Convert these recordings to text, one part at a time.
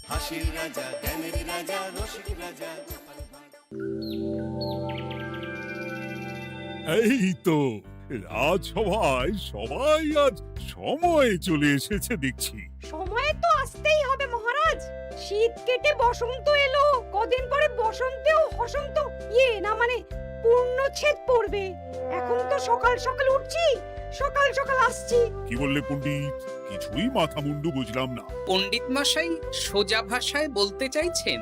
হাসির রাজা, জ্ঞানের রাজা, রসিক রাজা। এই তো রাজসভায় সবাই আজ সময়ে চলে এসেছে দেখছি। সময় তো আসতেই হবে মহারাজ। শীত কেটে বসন্ত এলো, কদিন পরে বসন্তেও বসন্ত না মানে পূর্ণচ্ছেদ পড়বে। এখন তো সকাল সকাল উঠছি, সকাল সকাল আসছি। কি বললে পণ্ডিত? কিছুই মাথা মুন্ডু বুঝলাম না। পণ্ডিত মশাই সোজা ভাষায় বলতে চাইছেন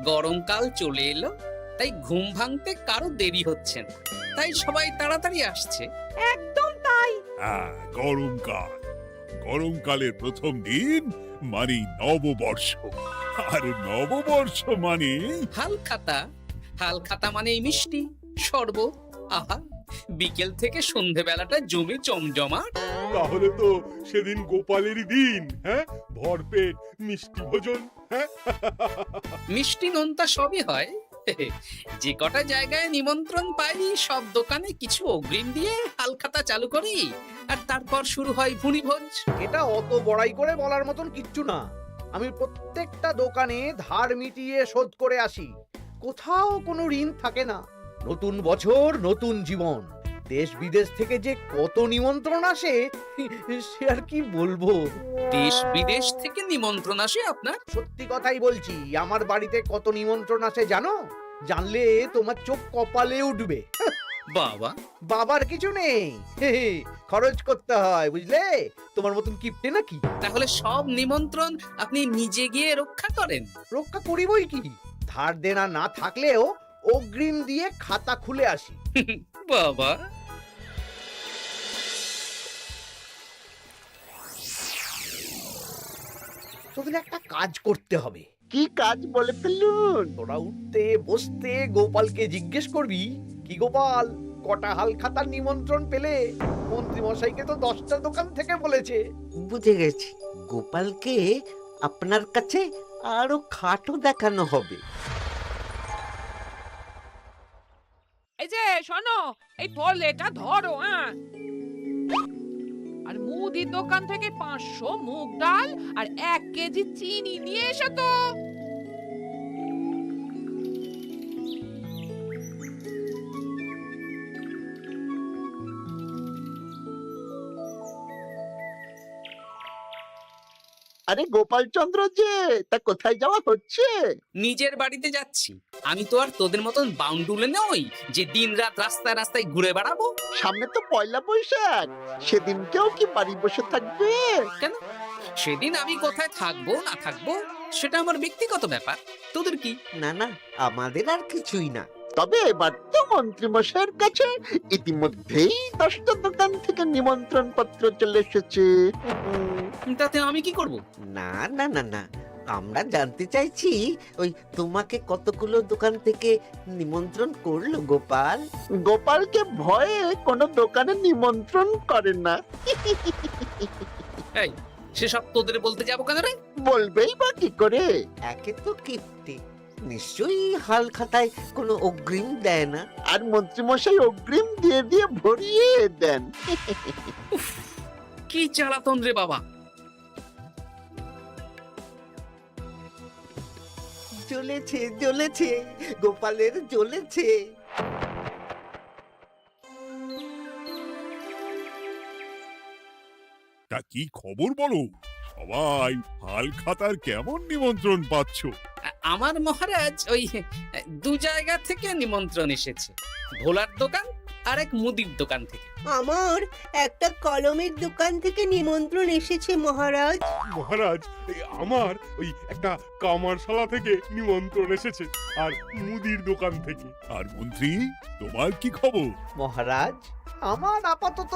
গরমকাল চলে এলো, তাই ঘুম ভাঙতে কারো দেরি হচ্ছে না, তাই সবাই তাড়াতাড়ি আসছে। একদম তাই। হ্যাঁ, গরমকাল। গরমকালের প্রথম দিন মানে নববর্ষ, আর নববর্ষ মানে হালখাতা। হালখাতা মানে মিষ্টি শরবত। আহা, বিকেল থেকে সন্ধেবেলাটা জমে জমজমাট। তাহলে তো সেদিন গোপালেরই দিন। হ্যাঁ, ভরপেট মিষ্টি ভোজন। হ্যাঁ, মিষ্টি নোনতা সবই হয়। যে কটা জায়গায় নিমন্ত্রণ পাই সব দোকানে কিছু অগ্রিম দিয়ে হালখাতা চালু করি, আর তারপর শুরু হয় ভুনিভোজ। এটা অত বড়াই করে বলার মতন কিচ্ছু না। আমি প্রত্যেকটা দোকানে ধার মিটিয়ে শোধ করে আসি, কোথাও কোনো ঋণ থাকে না। নতুন বছর নতুন জীবন, দেশ বিদেশ থেকে যে কত নিমন্ত্রণ আসে সে আর কি বলবো। দেশ বিদেশ থেকে নিমন্ত্রণ আসে আপনার? সত্যি কথাই বলছি, আমার বাড়িতে কত নিমন্ত্রণ আসে জানো? জানলে তোমার চোখ কপালে উঠবে। বাবা, বাবার কিছু নেই, খরচ করতে হয় বুঝলে। তোমার মতন কিপটে নাকি? তাহলে সব নিমন্ত্রণ আপনি নিজে গিয়ে রক্ষা করেন? রক্ষা করিবই কি, ধার দেনা না থাকলেও অগ্রিম দিয়ে খাতা খুলে আসি। বাবা, তোদের একটা কাজ করতে হবে। কি কাজ বলে ফেলুন? তোরা উঠতে বসতে গোপালকে জিজ্ঞেস করবি, কি গোপাল, কটা হাল খাতার নিমন্ত্রণ পেলে? মন্ত্রী মশাইকে তো 10টা দোকান থেকে বলেছে। বুঝে গেছি, গোপালকে আপনার কাছে আরো খাটো দেখানো হবে। এই যে শোনো, এই থলেটা ধরো। হ্যাঁ, আর মুদির দোকান থেকে 500 মুগ ডাল আর 1 কেজি চিনি নিয়ে এসো তো। আরে গোপাল চন্দ্র যে, তা কোথায় যাওয়া হচ্ছে? নিজের বাড়িতে যাচ্ছি। আমি তো আর তোদের মতন বাউন্ডুলে নই যে দিনরাত রাস্তায় রাস্তায় ঘুরে বেড়াবো। সামনে তো পয়লা বৈশাখ, সেদিন কেউ কি বাড়ি বসে থাকবে? কেন? সেদিন আমি কোথায় থাকবো না থাকবো সেটা আমার ব্যক্তিগত ব্যাপার, তোদের কি? না না, আমাদের আর কিছুই না। তবে এবার তো মন্ত্রী মশাইয়ের কাছে ইতিমধ্যেই 10টা দোকান থেকে নিমন্ত্রণ পত্র চলে এসেছে। তাতে আমি কি করব? না না না না, আমরা জানতে চাইছি ওই তোমাকে কতগুলো দোকান থেকে নিমন্ত্রণ করলো গোপাল? গোপালকে ভয়ে কোনো দোকানে নিমন্ত্রণ করে না। এই, সেসব তোদের বলতে যাবো কেন রে? বলবেই বা কি করে? একে তো কিপ্টে, নিশ্চয়ই হাল খাতায় কোনো অগ্রিম দেয় না, আর মন্ত্রীমশাই অগ্রিম দিয়ে দিয়ে ভরিয়ে দেন। কি জ্বালাতন রে বাবা। জ্বলেছে জ্বলেছে, গোপালের জ্বলেছে। তা কি খবর বলো? সবাই হালখাতার কেমন নিমন্ত্রণ পাচ্ছ? আমার মহারাজ ওই 2 জায়গা থেকে নিমন্ত্রণ এসেছে, ভোলার দোকান আর এক মুদির দোকান থেকে। আমার একটা কলমের দোকান থেকে নিমন্ত্রণ এসেছে মহারাজ। মহারাজ, আমার ওই একটা কামারশালা থেকে নিমন্ত্রণ এসেছে, আর মুদির দোকান থেকে। আর মন্ত্রী, তোমার কি খবর? মহারাজ, আমার আপাতত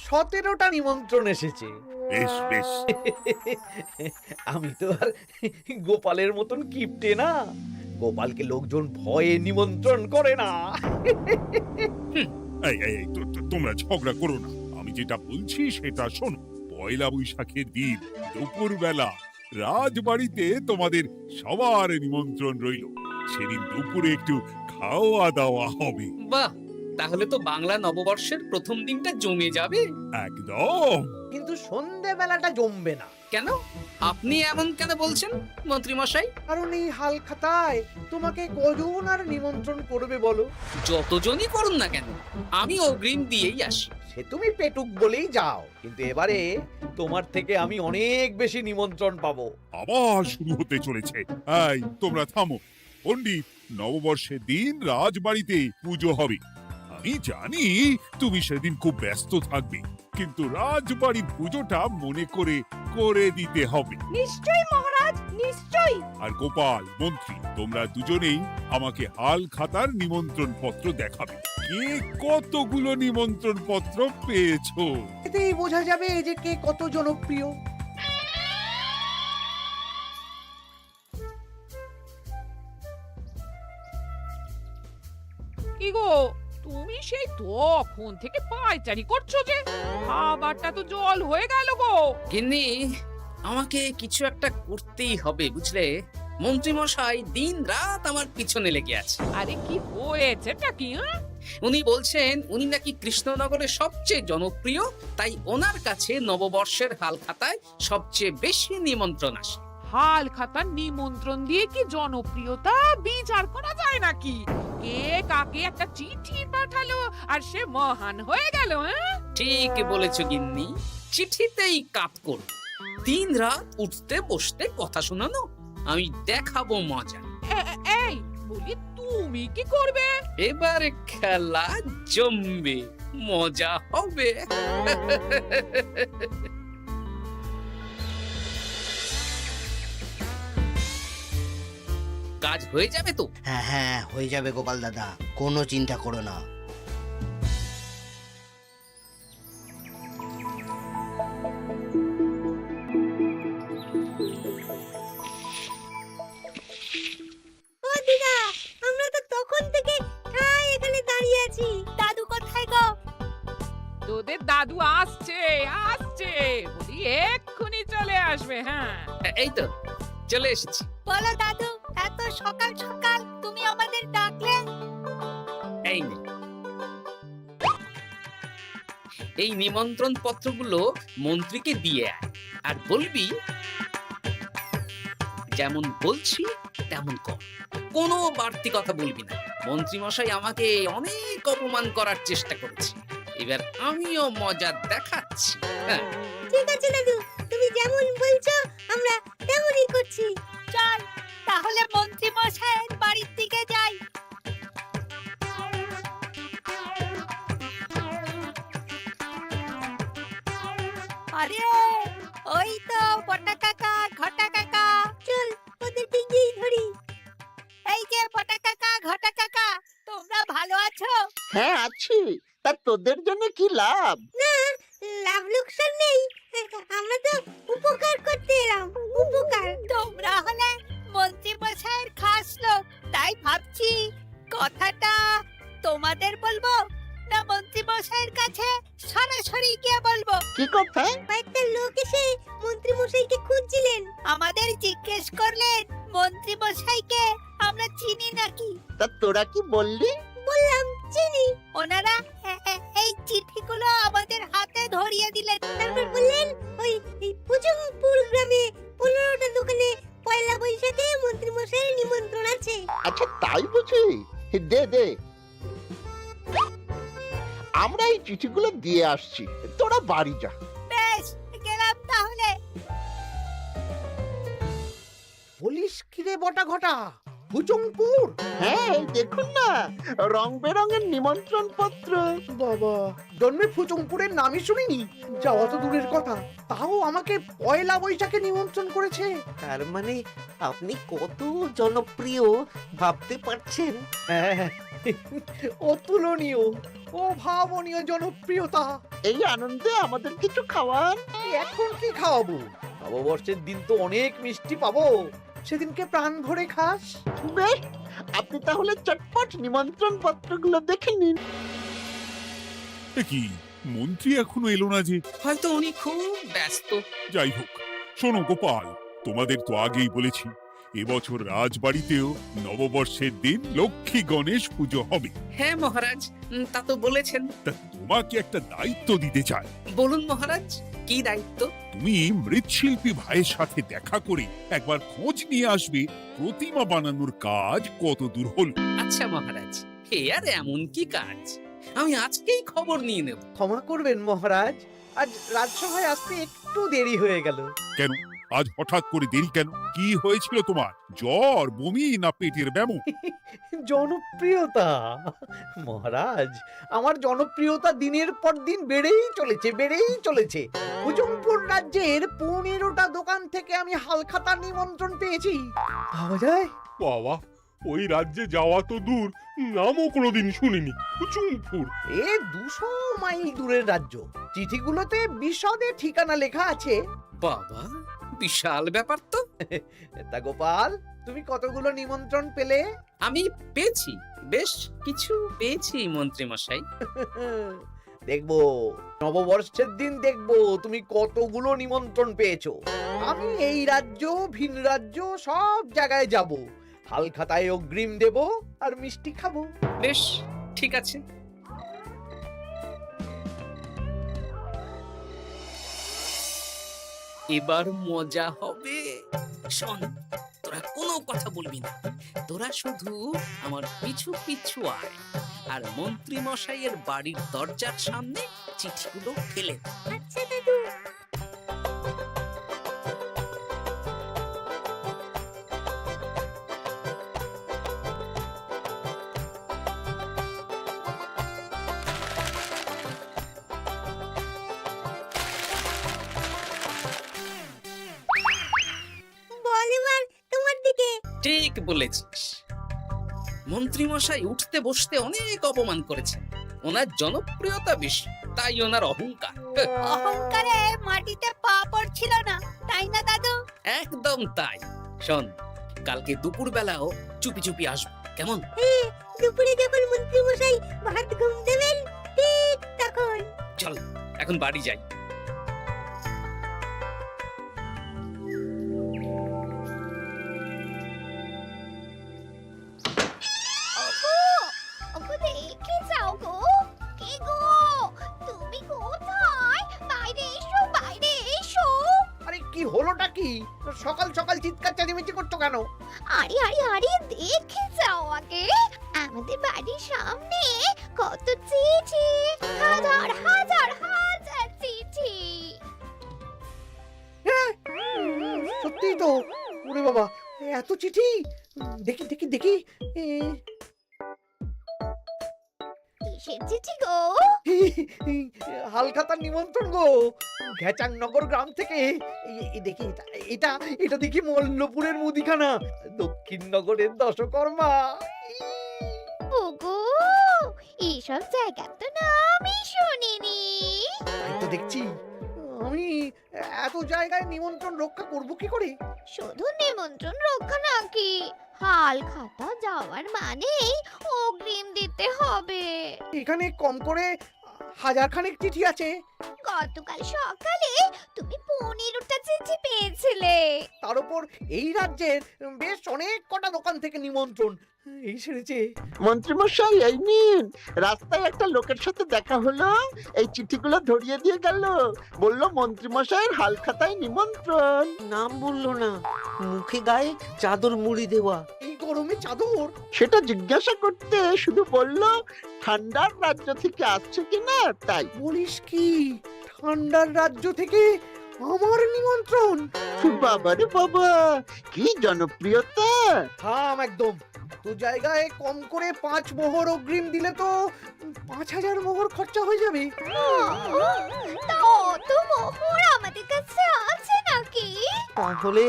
17টা নিমন্ত্রণ এসেছে। বেশ বেশ। আমি তো আর গোপালের মতন কিপটে না, গোপালকে লোকজন ভয়ে নিমন্ত্রণ করে না। এই এই এই, তোমরা ঝগড়া করো না, আমি যেটা বলছি সেটা শোনো। পয়লা বৈশাখের দিন দুপুরবেলা রাজবাড়িতে তোমাদের সবার নিমন্ত্রণ রইল। সেদিন দুপুরে একটু খাওয়া দাওয়া হবে। বাহ, তাহলে তো বাংলা নববর্ষের প্রথম দিনটা জমে যাবে। একদম। কিন্তু সন্ধেবেলাটা জমবে না, কেন? আপনি এমন কেন বলছেন মন্ত্রী মশাই? কারণ এই হাল খাতায় তোমাকে কজন আর নিমন্ত্রণ করবে বলো? যতজনই করুন না কেন, আমি অগ্রিম দিয়েই আসি। সে তুমি পেটুক বলেই যাও, কিন্তু এবারে তোমার থেকে আমি অনেক বেশি নিমন্ত্রণ পাবো। আবার শুরু হতে চলেছে। এই তোমরা থামো। পণ্ডিত, নববর্ষের দিন রাজবাড়িতে পুজো হবে। আমি জানি তুমি সেদিন খুব ব্যস্ত থাকবে, কিন্তু রাজবাড়ির পুজোটা মনে করে করে দিতে হবে। নিশ্চয়ই মহারাজ, নিশ্চয়ই। আর গোপাল, মন্ত্রী, তোমরা দুজনেই আমাকে হাল খাতার নিমন্ত্রণ পত্র দেখাবে। কে কতগুলো নিমন্ত্রণ পত্র পেয়েছো? এতেই বোঝা যাবে যে কে কত জনপ্রিয়। কি গো, তুমি সেই তখন থেকে পায়চারি করছো যে? খাবারটা তো জল হয়ে গেল গো। গিন্নি, আমাকে কিছু একটা করতেই হবে, বুঝলে? মন্ত্রী মশাই দিন রাত আমার পিছনে লেগে আছে। আরে কি হয়েছেটা কি? উনি বলছেন উনি নাকি কৃষ্ণনগরের সবচেয়ে জনপ্রিয়, তাই ওনার কাছে নববর্ষের হাল খাতায় সবচেয়ে বেশি নিমন্ত্রণ আসে। হাল খাতার নিমন্ত্রণ দিয়ে কি জনপ্রিয়তা বিচার করা যায় নাকি? কে কাকে একটা চিঠি পাঠালো আর সে মহান হয়ে গেল? ঠিক বলেছো গিন্নি, চিঠিতেই কাপ করো। দিন রাত উঠতে বসতে কথা শোনানো, আমি দেখাবো মজা। এই বলি, তুমি কি করবে? এবার খেলা জমবে, মজা হবে। কাজ হয়ে যাবে তো? হ্যাঁ হ্যাঁ, হয়ে যাবে গোপাল দাদা, কোনো চিন্তা করো না। ও দিদা, আমরা তো তখন থেকে ঠায় এখানে দাঁড়িয়ে আছি। দাদু কোথায় গো? তোদের দাদু আসছে আসছে, বলি এক্ষুনি চলে আসবে। হ্যাঁ, এই তো চলে এসেছি। বলো দাদু, এত সকাল সকাল তুমি আমাদের ডাকলে? এই নে, এই নিমন্ত্রণ পত্রগুলো মন্ত্রীকে দিয়ে আয়, আর বলবি যেমন বলছি তেমন কর, কোনো বাড়তি কথা বলবি না। মন্ত্রী মশাই আমাকে অনেক অপমান করার চেষ্টা করেছে, এবার আমিও মজা দেখাচ্ছি। হ্যাঁ, ঠিক আছে দাদু, তুমি যেমন বলছো আমরা তেমনই করছি। চল তাহলে মন্ত্রী মশাইয়ের বাড়ির দিকে যাই। আরে ওই তো বটা কাকা, ঘটা কাকা, চল ওদেরকে গিয়ে ধরি। এই যে বটা কাকা, ঘটা কাকা, তোমরা ভালো আছো? হ্যাঁ আছি, তা তোদের জন্য কি লাভ? না, লাভ লোকসান নেই, আমরা তো উপকার করতে এলাম। উপকার? তোমরা হলে মন্ত্রী মশাইয়ের খাস লোক, তাই ভাবছি কথাটা তোমাদের বলবো না মন্ত্রী মশাইয়ের কাছে সরাসরি গিয়ে বলবো। কি কথা? কয়েকটা লোক এসে মন্ত্রী মশাইকে খুঁজছিলেন, আমাদের জিজ্ঞেস করলেন মন্ত্রী মশাইকে আমরা চিনি নাকি। তা তোরা কি বললি? বললাম চিনি। ওনারা এই চিঠিগুলো আমাদের হাতে ধরিয়ে দিলেন, তারপর বললেন ওই পুজংপুর গ্রামে 15টা দোকানে পয়লা বৈশাখে মন্ত্রী মশাইয়ের নিমন্ত্রণ আছে। আচ্ছা তাই বুঝি? দে দে, আমরা এই চিঠিগুলো দিয়ে আসছি, তোরা বাড়ি যা। বেশ, গেলাম তাহলে। বলিস কিরে বটা ঘটা, ভুজংপুর? হ্যাঁ এই দেখুন না, রং বেরঙের নিমন্ত্রণ পত্র। বাবা, জন্মে ফুচংপুরের নামই শুনিনি, যাওয়া তো দূরের কথা, তাও আমাকে পয়লা বৈশাখে নিমন্ত্রণ করেছে। তার মানে আপনি কত জনপ্রিয় ভাবতে পারছেন? হ্যাঁ, অতুলনীয়, অভাবনীয় জনপ্রিয়তা। এই আনন্দে আমাদের কিছু খাওয়ান। এখন কি খাওয়াবো? নববর্ষের দিন তো অনেক মিষ্টি পাবো, সেদিনকে প্রাণ ভরে খাস। বেশ, আপনি তাহলে চটপট নিমন্ত্রণ পত্রগুলো দেখে নিন। এ কি, মন্ত্রী এখনো এলো না যে? হয়তো উনি খুব ব্যস্ত। যাই হোক, শোনো গোপাল, তোমাদের তো আগেই বলেছি এবছর রাজবাড়িতেও নববর্ষের দিন লক্ষ্মী গণেশ পুজো হবে। হ্যাঁ মহারাজ, তা তো বলেছেন। তা তোমাকে একটা দায়িত্ব দিতে চাই। বলুন মহারাজ, কি দায়িত্ব? তুমি মৃৎশিল্পী ভাইয়ের সাথে দেখা করে একবার খোঁজ নিয়ে আসবে প্রতিমা বানানোর কাজ কত দূর হলো। আচ্ছা মহারাজ, হে আর এমন কি কাজ, আমি আজকেই খবর নিয়ে নেব। ক্ষমা করবেন মহারাজ, আজ রাজসভায় আসতে একটু দেরি হয়ে গেল। কেন আজ হঠাৎ করে দেরি কেন? কি হয়েছিল তোমার? জ্বর, বমি না পেটের ব্যামো? জনপ্রিয়তা মহারাজ, আমার জনপ্রিয়তা দিনের পর দিন বেড়েই চলেছে। হুজুমপুর রাজ্যের 15টা দোকান থেকে আমি হালখাতার নিমন্ত্রণ পেয়েছি। ভাবা যায়? বাবা, ওই রাজ্যে যাওয়া তো দূর, নামও কোনোদিন শুনিনি। হুজুমপুর। এ 200 মাইল দূরের রাজ্য। চিঠিগুলোতে বিশদে ঠিকানা লেখা আছে। বাবা, বিশাল ব্যাপার তো। তা গোপাল, তুমি কতগুলো নিমন্ত্রণ পেলে? আমি পেয়েছি, বেশ কিছু পেয়েছি মন্ত্রী মশাই। দেখবো নববর্ষের দিন দেখবো তুমি কতগুলো নিমন্ত্রণ পেয়েছো। আমি এই রাজ্য ভিন রাজ্য সব জায়গায় যাব, হালখাতায় অগ্রিম দেব আর মিষ্টি খাবো। বেশ, ঠিক আছে। এবার মজা হবে। শোন, তোরা কোনো কথা বলবি না, তোরা শুধু আমার পিছু পিছু আয় আর মন্ত্রী মশাইয়ের বাড়ির দরজার সামনে চিঠিগুলো ফেলে দে। আচ্ছা দাদু। বল এবার তোমার দিকে। ঠিক বলেছিস। মন্ত্রী মশাই উঠতে বসতে অনেক অপমান করেছেন। ওনার জনপ্রিয়তা বেশি, তাই ওনার অহংকার। অহংকারে মাটিতে পা পড়ছিল না, তাই না দাদু? একদম তাই। শোন, কালকে দুপুর বেলাও চুপি চুপি আসবো, কেমন? দুপুরে যখন মন্ত্রী মশাই ভাত ঘুম দেবেন, ঠিক তখন। চল এখন বাড়ি যাই। ওগো দেখে যাও গো। কে গো? তুমি কোথায়? বাইরে এসো, বাইরে এসো। আরে কি হলোটা কি? সকাল সকাল চিৎকার চেঁচামেচি করছো কেন? আরে আরে আরে দেখে যাও আগে। আমাদের বাড়ির সামনে কত চিঠি, হাজার হাজার হাজার চিঠি। সত্যি তো। ওরে বাবা, এত চিঠি! দেখি দেখি দেখি। কিসের চিঠি গো? হালখাতার নিমন্ত্রণ গো, ঘেচাংনগর গ্রাম থেকে। দেখি এটা এটা দেখি মল্লপুরের মুদিখানা, দক্ষিণনগরের দশকর্মা। ওগো, এইসব জায়গা তো নামই শুনিনি। তাই তো দেখছি। আমি এত জায়গায় নিমন্ত্রণ রক্ষা করব কি করে? শুধু নিমন্ত্রণ রক্ষা নাকি, হালখাতা যাওয়ার মানেই অগ্রিম দিতে হবে। এখানে কম করে 1000 খানেক চিঠি আছে। গতকাল সকালে তুমি 15টা চিঠি পেয়েছিলে। তার উপর এই রাজ্যের বেশ অনেক কটা দোকান থেকে নিমন্ত্রণ এই সেরেছে। মন্ত্রীমশাই এই নিন, রাস্তায় একটা লোকের সাথে দেখা হলো, এই চিঠিগুলো ধরিয়ে দিয়ে গেল, বলল মন্ত্রীমশাইয়ের হালখাতায় নিমন্ত্রণ। নাম বললো না, মুখে গায়ে চাদর মুড়ি দেওয়া। এই গরমে চাদর? সেটা জিজ্ঞাসা করতে শুধু বলল ঠান্ডার রাজ্য থেকে আসছে কিনা তাই। বলিস কি? ঠান্ডার রাজ্য থেকে আমার নিমন্ত্রণ? বাবারে বাবা, কি জনপ্রিয়তা! থাম একদম। তো জায়গায় কম করে 5 মোহর অগ্রিম দিলে তো 5000 মোহর খরচা হয়ে যাবে। তা অত মোহর আমাদের কাছে আছে নাকি? তাহলে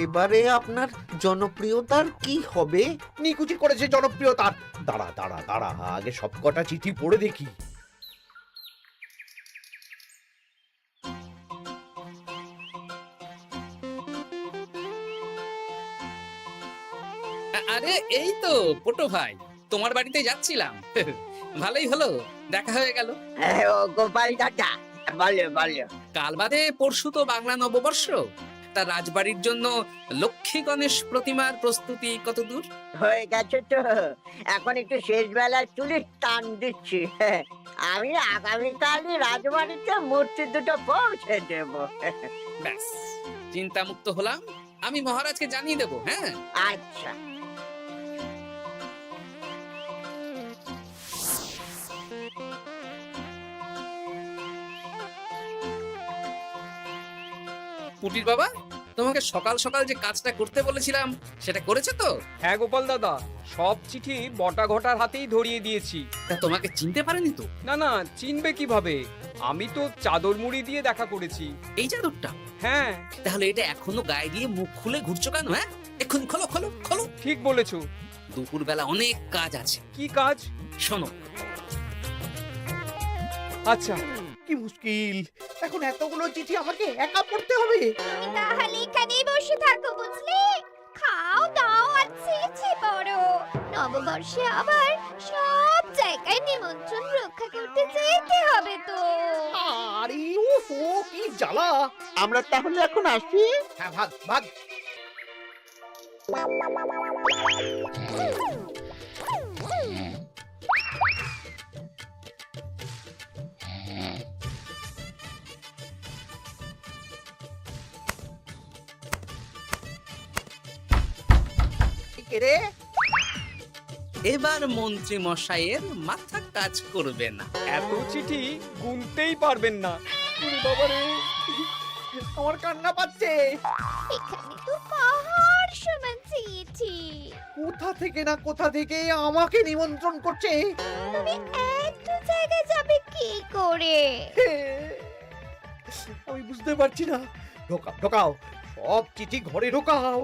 এবারে আপনার জনপ্রিয়তার কি হবে? নিকুচি করেছে জনপ্রিয়তার। দাঁড়া দাঁড়া দাঁড়া, আগে সব কটা চিঠি পড়ে দেখি। আরে এই তো পটু ভাই, তোমার বাড়িতে যাচ্ছিলাম। ভালোই হলো, দেখা হয়ে গেল। গোপাল দাদা, বলো বলো। কাল বাদে পরশু তো বাংলা নববর্ষ। তা রাজবাড়ির জন্য লক্ষ্মী গণেশ প্রতিমার প্রস্তুতি কত দূর? হয়ে গেছে তো, এখন একটু শেষ বেলার চুলির টান দিচ্ছি। আমি আগামীকালই রাজবাড়িতে মূর্তি দুটো পৌঁছে দেব। ব্যাস, চিন্তামুক্ত হলাম। আমি মহারাজকে জানিয়ে দেবো। হ্যাঁ, আচ্ছা। পুটির বাবা, তোমাকে সকাল সকাল যে কাজটা করতে বলেছিলাম সেটা করেছে তো? হ্যাঁ গোপাল দাদা, সব চিঠি বটা ঘটার হাতেই ধরিয়ে দিয়েছি। তা তোমাকে চিনতে পারেনি তো? না না, চিনবে কিভাবে? আমি তো চাদর মুড়ি দিয়ে দেখা করেছি। এই চাদরটা? হ্যাঁ। তাহলে এটা এখনো গায়ে দিয়ে মুখ খুলে ঘুরছো কেন? হ্যাঁ, এক্ষুনি খোলো খোলো খোলো। ঠিক বলেছো। দুপুরবেলা অনেক কাজ আছে। কি কাজ? শোনো। আচ্ছা। কি মুশকিল, এখন এতগুলো চিঠি আমাকে একা পড়তে হবে। তাহলে এখানেই বসে থাকো, বুঝলে? খাও দাও আর চিঠি পড়ো। নববর্ষে আবার সব জায়গায় নিমন্ত্রণ রক্ষা করতে যেতে হবে তো। আরে ওফো, কি জ্বালা। আমরা তাহলে এখন আসি। হ্যাঁ, ভাগ ভাগ। রে, এবার মন্ত্রী মশাইয়ের মাথা কাজ করবে না। এত চিঠি গুনতেই পারবেন না। বাবারে, আমার কান্না পাচ্ছে। এখানে তো পাহাড় সমান চিঠি। কোথা থেকে না কোথা থেকে আমাকে নিমন্ত্রণ করছে। তুমি এত জায়গায় যাবে কি করে? আমি বুঝতে পারছি না। ঢোকাও ঢোকাও, সব চিঠি ঘরে ঢোকাও।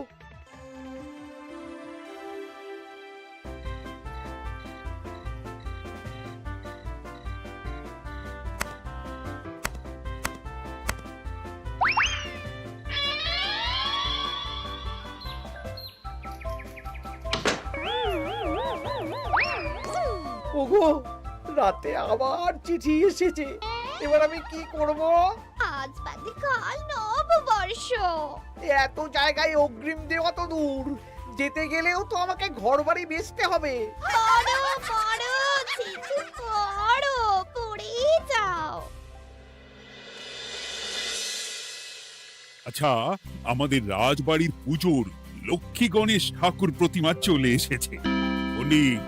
ওগো, রাতে আবার চিঠি এসেছে। এবার আমি কি করব? আজ বাদে কাল নববর্ষ। এত জায়গায় অগ্রিম দেওয়া তো দূর, যেতে গেলেও তো আমাকে ঘর বাড়ি বেচতে হবে। পড়ো পড়ো, চিঠি পড়ো, পড়ে যাও। আচ্ছা, আমাদের রাজবাড়ির পুজোর লক্ষ্মী গণেশ ঠাকুর প্রতিমা চলে এসেছে। পণ্ডিত,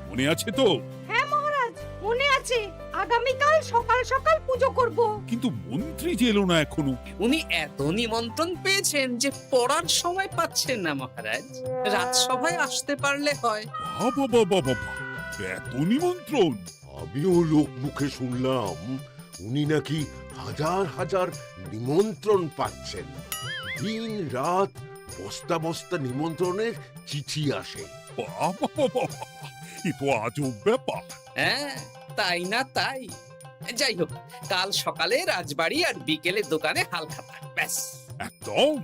মনে আছে তো? হ্যাঁ মহারাজ, মনে আছে। আগামীকাল সকাল সকাল পুজো করব। কিন্তু মন্ত্রী যে এলো না এখনো। উনি এত নিমন্ত্রণ পেয়েছেন যে পড়ার সময় পাচ্ছেন না মহারাজ। রাজসভায় আসতে পারলে হয়। বাবা বাবা বাবা, এত নিমন্ত্রণ! আমিও লোক মুখে শুনলাম উনি নাকি হাজার হাজার নিমন্ত্রণ পাচ্ছেন। দিন রাত বস্তা বস্তা নিমন্ত্রণের চিঠি আসে। বাবা বাবা, এ তো আজব ব্যাপার। হ্যাঁ, তাই না তাই। যাই হোক, কাল সকালে রাজবাড়ি আর বিকেলে দোকানে হালখাতা। ব্যাস, একদম।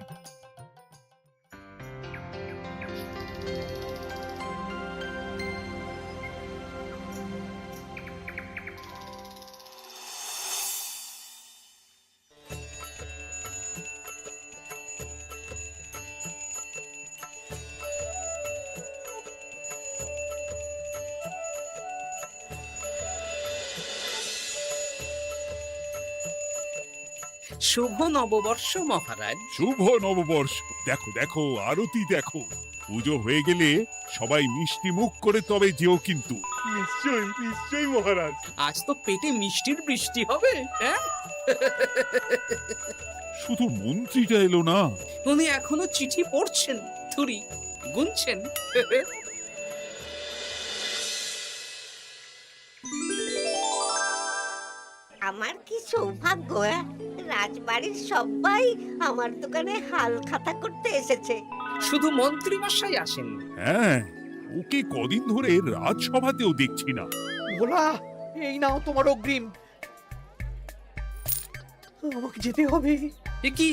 শুভ নববর্ষ মহারাজ। শুভ নববর্ষ। দেখো দেখো, আরতি দেখো। পুজো হয়ে গেলে সবাই মিষ্টি মুখ করে তবে যেও কিন্তু। নিশ্চয়ই নিশ্চয়ই মহারাজ। আজ তো পেটে মিষ্টির বৃষ্টি হবে। হ্যাঁ, শুধু মন্ত্রীটা এলো না। উনি এখনো চিঠি পড়ছেন, থুরি গুনছেন। আমার কি সৌভাগ্য! রাজবাড়ির সবাই আমার দোকানে হাল খাতা করতে এসেছে। শুধু মন্ত্রী মশাই আসেন। হ্যাঁ, ওকে কদিন ধরে রাজসভাতেও দেখছি না। ভোলা, এই নাও তোমার অগ্রিম। আমাকে যেতে হবে। এ কি,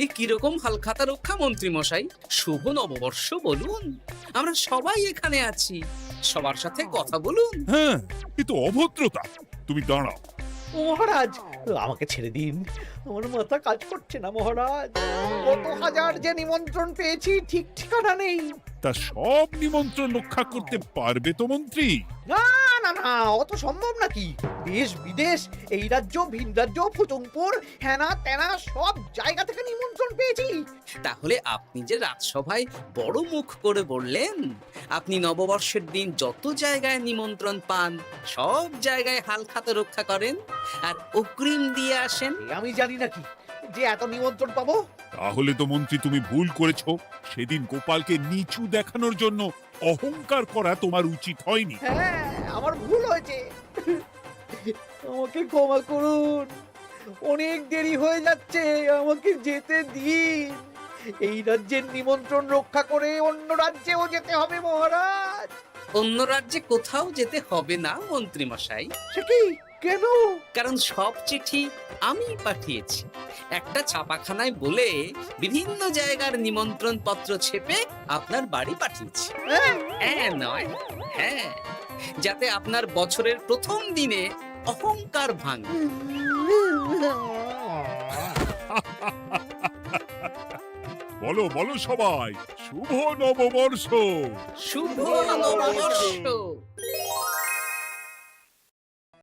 এ কিরকম হালখাতা রক্ষা মন্ত্রী মশাই? শুভ নববর্ষ বলুন, আমরা সবাই এখানে আছি। সবার সাথে কথা বলুন। হ্যাঁ, এ তো অভদ্রতা। তুমি দাঁড়াও। মহারাজ, আমাকে ছেড়ে দিন, আমার মাথা কাজ করছে না মহারাজ। কত হাজার যে নিমন্ত্রণ পেয়েছি ঠিক ঠিকানা নেই। তা সব নিমন্ত্রণ রক্ষা করতে পারবে তো মন্ত্রী? না না না, অত সম্ভব নাকি? দেশ বিদেশ, এই রাজ্য ভিন রাজ্য, ফুচুংপুর, হ্যানা ত্যানা সব জায়গা থেকে নিমন্ত্রণ পেয়েছি। তাহলে আপনি যে রাজসভায় বড় মুখ করে বললেন আপনি নববর্ষের দিন যত জায়গায় নিমন্ত্রণ পান সব জায়গায় হালখাতা রক্ষা করেন আর অগ্রিম দিয়ে আসেন। আমি জানি নাকি যে এত নিমন্ত্রণ পাবো? তাহলে তো মন্ত্রী তুমি ভুল করেছো। সেদিন গোপালকে নিচু দেখানোর জন্য অহংকার করা তোমার উচিত হয়নি। হ্যাঁ, আমার ভুল হয়েছে, আমাকে ক্ষমা করুন। অনেক দেরি হয়ে যাচ্ছে, আমাকে যেতে দিন। এই রাজ্যের নিমন্ত্রণ রক্ষা করে অন্য রাজ্যেও যেতে হবে মহারাজ। অন্য রাজ্যে কোথাও যেতে হবে না মন্ত্রী মশাই। সে কি? কেন? কারণ সব চিঠি আমি পাঠিয়েছি। একটা ছাপাখানায় বলে বিভিন্ন জায়গার নিমন্ত্রণ পত্র ছেপে আপনার বাড়ি পাঠিয়েছি। হ্যাঁ নয় হ্যাঁ, যাতে আপনার বছরের প্রথম দিনে অহংকার ভাঙে। বলো বলো সবাই, শুভ নববর্ষ। শুভ নববর্ষ।